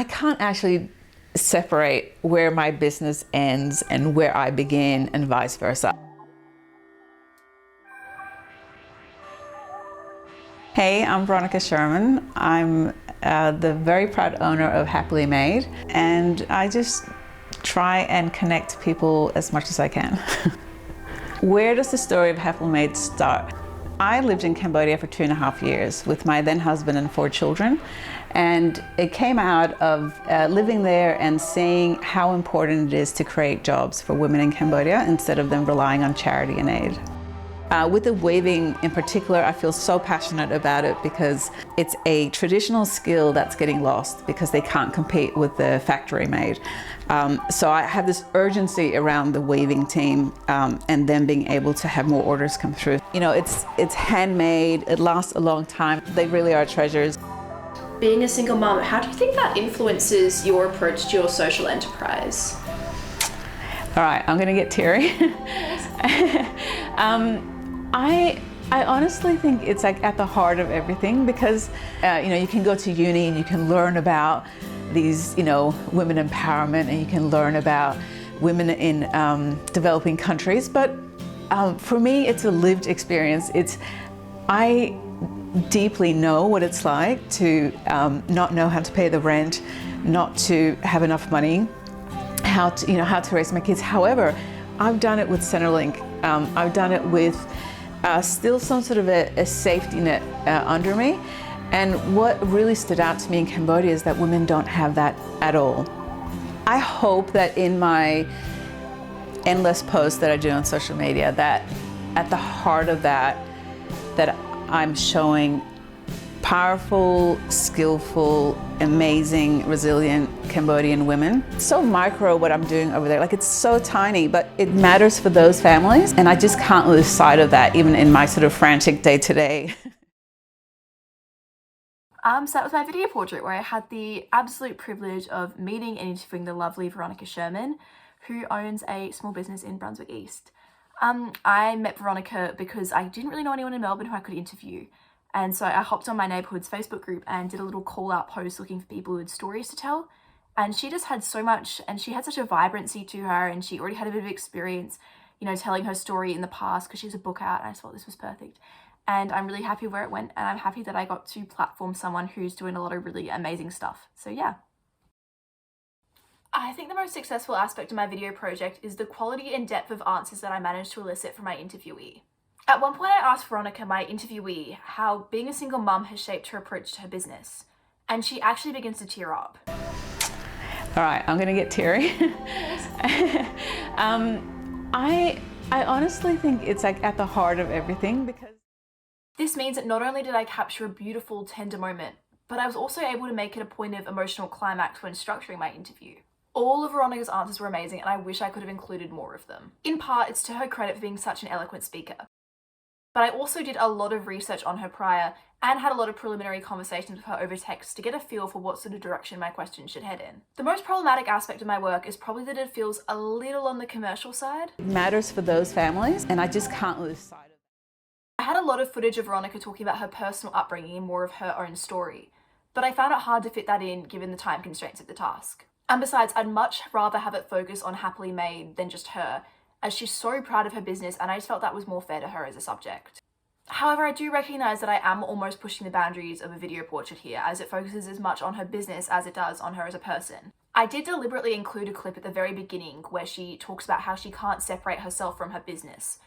I can't actually separate where my business ends and where I begin and vice versa. Hey, I'm Veronica Sherman. I'm the very proud owner of Happily Made, and I just try and connect people as much as I can. Where does the story of Happily Made start? I lived in Cambodia for 2.5 years with my then husband and 4 children, and it came out of living there and seeing how important it is to create jobs for women in Cambodia instead of them relying on charity and aid. With the weaving in particular, I feel so passionate about it because it's a traditional skill that's getting lost because they can't compete with the factory made. So I have this urgency around the weaving team and them being able to have more orders come through. You know, it's handmade, it lasts a long time. They really are treasures. Being a single mum, how do you think that influences your approach to your social enterprise? All right, I'm gonna get teary. I honestly think it's like at the heart of everything because you can go to uni and you can learn about these women empowerment and you can learn about women in developing countries, but for me it's a lived experience. I deeply know what it's like to not know how to pay the rent, not to have enough money, how to raise my kids. However, I've done it with Centrelink. I've done it with still some sort of a safety net under me. And what really stood out to me in Cambodia is that women don't have that at all. I hope that in my endless posts that I do on social media, that at the heart of that I'm showing powerful, skillful, amazing, resilient Cambodian women. It's so micro what I'm doing over there, like it's so tiny, but it matters for those families, and I just can't lose sight of that even in my sort of frantic day-to-day. So that was my video portrait where I had the absolute privilege of meeting and interviewing the lovely Veronica Sherman, who owns a small business in Brunswick East. I met Veronica because I didn't really know anyone in Melbourne who I could interview. And so I hopped on my neighbourhood's Facebook group and did a little call out post looking for people who had stories to tell. And she just had so much, and she had such a vibrancy to her, and she already had a bit of experience, telling her story in the past because she has a book out, and I just thought this was perfect. And I'm really happy where it went, and I'm happy that I got to platform someone who's doing a lot of really amazing stuff. So yeah. I think the most successful aspect of my video project is the quality and depth of answers that I managed to elicit from my interviewee. At one point I asked Veronica, my interviewee, how being a single mum has shaped her approach to her business, and she actually begins to tear up. All right, I'm gonna get teary. I honestly think it's like at the heart of everything because this means that not only did I capture a beautiful, tender moment, but I was also able to make it a point of emotional climax when structuring my interview. All of Veronica's answers were amazing, and I wish I could have included more of them. In part, it's to her credit for being such an eloquent speaker. But I also did a lot of research on her prior and had a lot of preliminary conversations with her over text to get a feel for what sort of direction my questions should head in. The most problematic aspect of my work is probably that it feels a little on the commercial side. it matters for those families, and I just can't lose sight of it. I had a lot of footage of Veronica talking about her personal upbringing and more of her own story, but I found it hard to fit that in given the time constraints of the task. And besides, I'd much rather have it focus on Happily Made than just her, as she's so proud of her business, and I just felt that was more fair to her as a subject. However, I do recognise that I am almost pushing the boundaries of a video portrait here, as it focuses as much on her business as it does on her as a person. I did deliberately include a clip at the very beginning where she talks about how she can't separate herself from her business,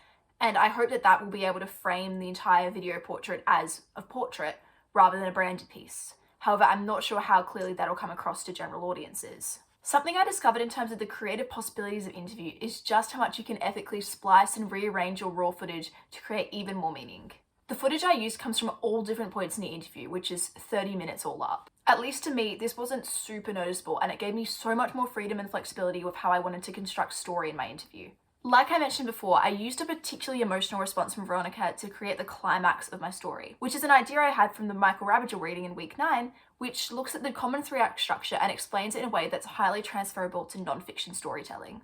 and I hope that will be able to frame the entire video portrait as a portrait rather than a branded piece. However, I'm not sure how clearly that'll come across to general audiences. Something I discovered in terms of the creative possibilities of interview is just how much you can ethically splice and rearrange your raw footage to create even more meaning. The footage I used comes from all different points in the interview, which is 30 minutes all up. At least to me, this wasn't super noticeable, and it gave me so much more freedom and flexibility with how I wanted to construct story in my interview. Like I mentioned before, I used a particularly emotional response from Veronica to create the climax of my story, which is an idea I had from the Michael Rabbigill reading in week 9, which looks at the common 3-act structure and explains it in a way that's highly transferable to non-fiction storytelling.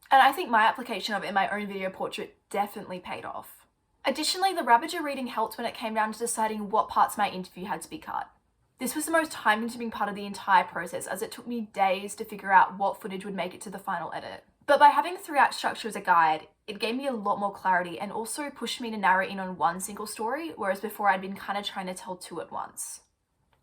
And I think my application of it in my own video portrait definitely paid off. Additionally, the Rabbigill reading helped when it came down to deciding what parts of my interview had to be cut. This was the most time-consuming part of the entire process, as it took me days to figure out what footage would make it to the final edit. But by having the 3-act structure as a guide, it gave me a lot more clarity and also pushed me to narrow in on one single story, whereas before I'd been kind of trying to tell 2 at once.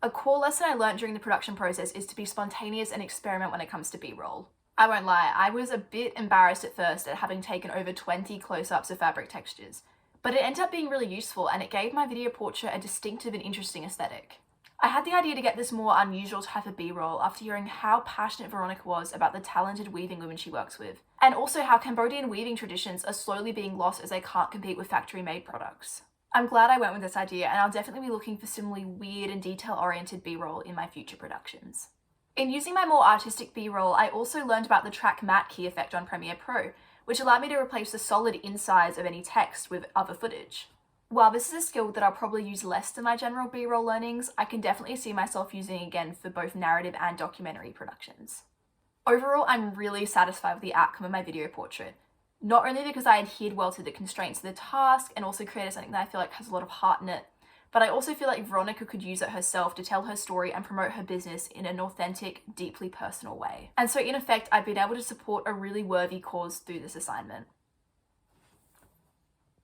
A core lesson I learned during the production process is to be spontaneous and experiment when it comes to B-roll. I won't lie, I was a bit embarrassed at first at having taken over 20 close-ups of fabric textures, but it ended up being really useful and it gave my video portrait a distinctive and interesting aesthetic. I had the idea to get this more unusual type of B-roll after hearing how passionate Veronica was about the talented weaving women she works with, and also how Cambodian weaving traditions are slowly being lost as they can't compete with factory-made products. I'm glad I went with this idea, and I'll definitely be looking for similarly weird and detail-oriented B-roll in my future productions. In using my more artistic B-roll, I also learned about the track matte key effect on Premiere Pro, which allowed me to replace the solid insides of any text with other footage. While this is a skill that I'll probably use less than my general B-roll learnings, I can definitely see myself using again for both narrative and documentary productions. Overall, I'm really satisfied with the outcome of my video portrait, not only because I adhered well to the constraints of the task and also created something that I feel like has a lot of heart in it, but I also feel like Veronica could use it herself to tell her story and promote her business in an authentic, deeply personal way. And so in effect, I've been able to support a really worthy cause through this assignment.